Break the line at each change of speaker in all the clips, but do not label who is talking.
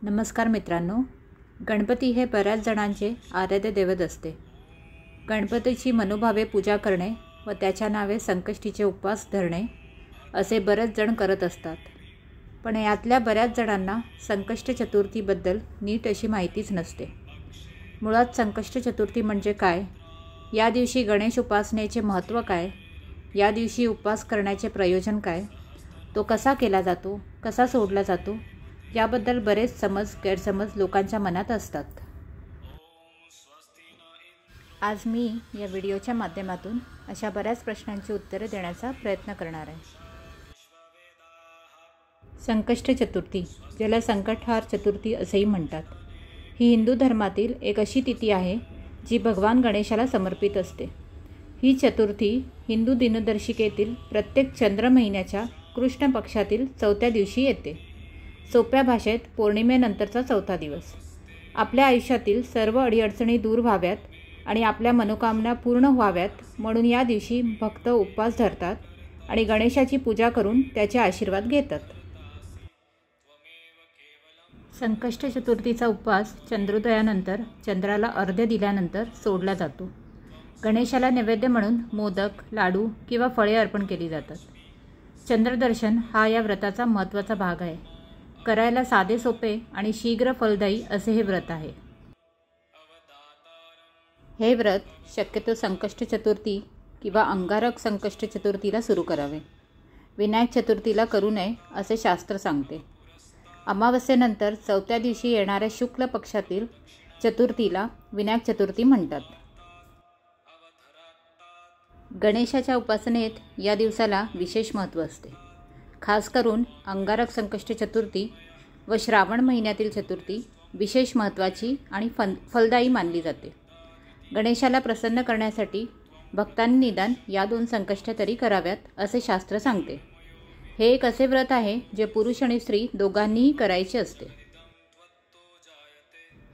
नमस्कार मित्रांनो, गणपती हे बऱ्याच जणांचे आराध्य दैवत असते। गणपतीची मनोभावे पूजा करणे व त्याच्या नावे संकष्टीचे उपवास धरणे असे बरेच जण करत असतात। पण यातल्या बऱ्याच जणांना संकष्ट चतुर्थीबद्दल नीट अशी माहितीच नसते। मुळात संकष्ट चतुर्थी म्हणजे काय, या दिवशी गणेश उपासनेचे महत्त्व काय, या दिवशी उपवास करण्याचे प्रयोजन काय, तो कसा केला जातो, कसा सोडला जातो, याबद्दल बरेच गैरसमज लोकांच्या मनात असतात। आज मी या व्हिडिओच्या माध्यमातून अशा बऱ्याच प्रश्नांची उत्तरे देण्याचा प्रयत्न करणार आहे। संकष्ट चतुर्थी, ज्याला संकटहार चतुर्थी असेही म्हणतात, ही हिंदू धर्मातील एक अशी तिथी आहे जी भगवान गणेशाला समर्पित असते। ही चतुर्थी हिंदू दिनदर्शिकेतील प्रत्येक चंद्र महिन्याच्या कृष्ण पक्षातील 4थ्या दिवशी येते। सोप्या भाषेत पौर्णिमेनंतरचा 4था दिवस। आपल्या आयुष्यातील सर्व अडीअडचणी दूर व्हाव्यात आणि आपल्या मनोकामना पूर्ण व्हाव्यात म्हणून या दिवशी भक्त उपवास धरतात आणि गणेशाची पूजा करून त्याचे आशीर्वाद घेतात। संकष्ट चतुर्थीचा उपवास चंद्रोदयानंतर चंद्राला अर्घ्य दिल्यानंतर सोडला जातो। गणेशाला नैवेद्य म्हणून मोदक, लाडू किंवा फळे अर्पण केली जातात। चंद्रदर्शन हा या व्रताचा महत्त्वाचा भाग आहे। करायला साधे सोपे आणि शीघ्र फलदायी असे हे व्रत आहे। हे व्रत शक्यतो संकष्ट चतुर्थी किंवा अंगारक संकष्ट चतुर्थीला सुरू करावे। विनायक चतुर्थीला करू नये असे शास्त्र सांगते। अमावस्येनंतर 4थ्या दिवशी येणाऱ्या शुक्ल पक्षातील चतुर्थीला विनायक चतुर्थी म्हणतात। गणेशाच्या उपासनेत या दिवसाला विशेष महत्त्व असते। खास करून अंगारक संकष्ट चतुर्थी व श्रावण महिन्यातील चतुर्थी विशेष महत्त्वाची आणि फलदायी मानली जाते। गणेशाला प्रसन्न करण्यासाठी भक्तांनी निदान या 2 संकष्ट तरी कराव्यात असे शास्त्र सांगते। हे एक असे व्रत आहे जे पुरुष आणि स्त्री दोघांनीही करायचे असते।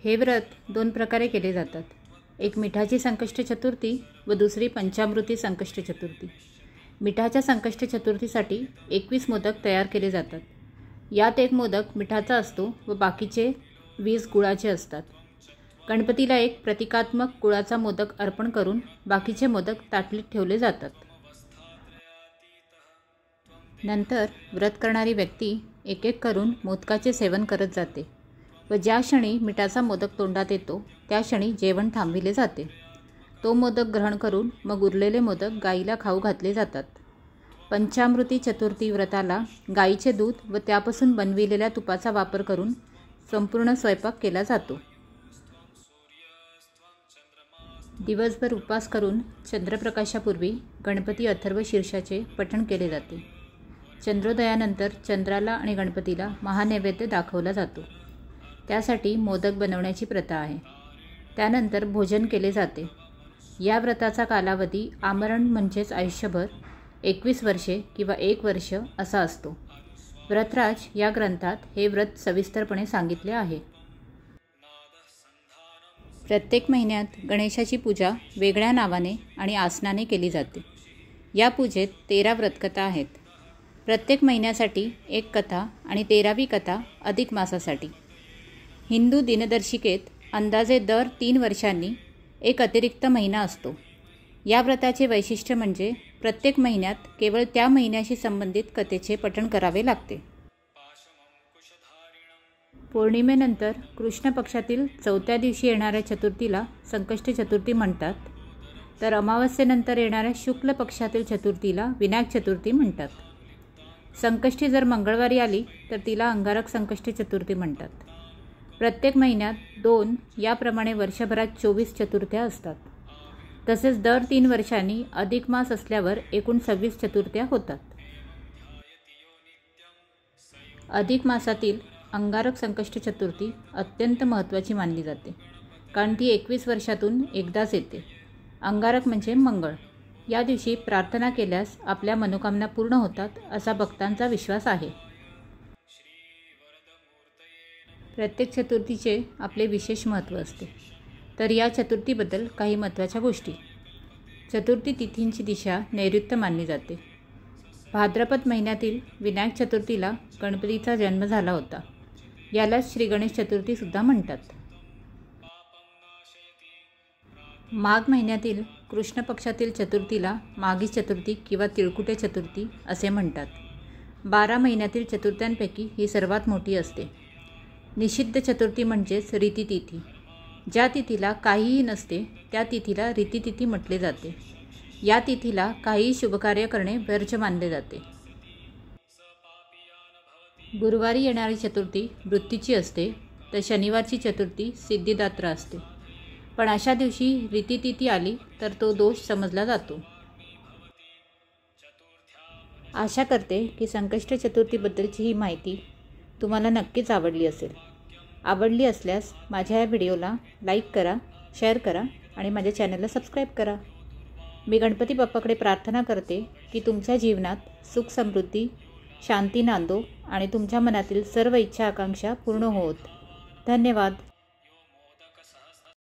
हे व्रत 2 प्रकारे केले जातात, एक मिठाची संकष्ट चतुर्थी व दुसरी पंचामृती संकष्ट चतुर्थी। मिठाच्या संकष्ट चतुर्थीसाठी 21 मोदक तयार केले जातात। यात एक मोदक मिठाचा असतो व बाकीचे 20 गुळाचे असतात। गणपतीला एक प्रतिकात्मक गुळाचा मोदक अर्पण करून बाकीचे मोदक ताटलीत ठेवले जातात। नंतर व्रत करणारी व्यक्ती एक एक करून मोदकाचे सेवन करत जाते व ज्या क्षणी मिठाचा मोदक तोंडात येतो त्या क्षणी जेवण थांबविले जाते। तो मोदक ग्रहण करून मग उरलेले मोदक गाईला खाऊ घातले जातात। पंचामृती चतुर्थी व्रताला गाईचे दूध व त्यापासून बनविलेल्या तुपाचा वापर करून संपूर्ण स्वयंपाक केला जातो। दिवसभर उपवास करून चंद्रप्रकाशापूर्वी गणपती अथर्व शीर्षाचे पठण केले जाते। चंद्रोदयानंतर चंद्राला आणि गणपतीला महानैवेद्य दाखवला जातो। त्यासाठी मोदक बनवण्याची प्रथा आहे। त्यानंतर भोजन केले जाते। या व्रताचा कालावधी आमरण म्हणजेच आयुष्यभर 21 वर्षे किंवा 1 वर्ष असा असतो। व्रतराज या ग्रंथात हे व्रत सविस्तरपणे सांगितले आहे। प्रत्येक महिन्यात गणेशाची पूजा वेगळ्या नावाने आणि आसनाने केली जाते। या पूजेत 13 व्रतकथा आहेत। प्रत्येक महिन्यासाठी एक कथा आणि 13वी कथा अधिक मासासाठी। हिंदू दिनदर्शिकेत अंदाजे दर 3 वर्षांनी एक अतिरिक्त महिना असतो। या व्रताचे वैशिष्ट्य म्हणजे प्रत्येक महिन्यात केवळ त्या महिन्याशी संबंधित कथेचे पठण करावे लागते। पौर्णिमेनंतर कृष्ण पक्षातील 4थ्या दिवशी येणाऱ्या चतुर्थीला संकष्ट चतुर्थी म्हणतात, तर अमावस्येनंतर येणाऱ्या शुक्ल पक्षातील चतुर्थीला विनायक चतुर्थी म्हणतात। संकष्टी जर मंगळवारी आली तर तिला अंगारक संकष्ट चतुर्थी म्हणतात। प्रत्येक महिन्यात 2 याप्रमाणे वर्षभरात 24 चतुर्थ्या असतात। तसेच दर 3 वर्षांनी अधिक मास असल्यावर एकूण 26 चतुर्थ्या होतात। अधिक मासातील अंगारक संकष्ट चतुर्थी अत्यंत महत्त्वाची मानली जाते, कारण ती 21 वर्षातून एकदाच येते। अंगारक म्हणजे मंगळ। या दिवशी प्रार्थना केल्यास आपल्या मनोकामना पूर्ण होतात असा भक्तांचा विश्वास आहे। प्रत्येक चतुर्थीचे आपले विशेष महत्त्व असते। तर या चतुर्थीबद्दल काही महत्त्वाच्या गोष्टी। चतुर्थी तिथींची दिशा नैऋत्य मानली जाते। भाद्रपद महिन्यातील विनायक चतुर्थीला गणपतीचा जन्म झाला होता। यालाच श्री गणेश चतुर्थीसुद्धा म्हणतात. माघ महिन्यातील कृष्ण पक्षातील चतुर्थीला माघी चतुर्थी किंवा तिळकुटे चतुर्थी असे म्हणतात. 12 महिन्यातील चतुर्थ्यांपैकी ही सर्वात मोठी असते. निषिद्ध चतुर्थी म्हणजेच रीतितिथी. ज्या तिथीला काहीही नसते त्या तिथीला रीतितिथी म्हटले जाते. या तिथीला काहीही शुभकार्य करणे वर्ज्य मानले जाते. गुरुवारी येणारी चतुर्थी वृत्तीची असते, तर शनिवारची चतुर्थी सिद्धिदात्र असते. पण अशा दिवशी रीतितिथी आली तर तो दोष समजला जातो. आशा करते की संकष्टी चतुर्थीबद्दलची ही माहिती तुम्हाला नक्कीच आवडली असेल. आवडली असल्यास माझ्या या व्हिडिओला लाईक करा, शेअर करा आणि माझ्या चॅनलला सबस्क्राईब करा. मी गणपती बाप्पाकडे प्रार्थना करते की तुमच्या जीवनात सुख समृद्धी शांती नांदो आणि तुमच्या मनातील सर्व इच्छा आकांक्षा पूर्ण होत. धन्यवाद.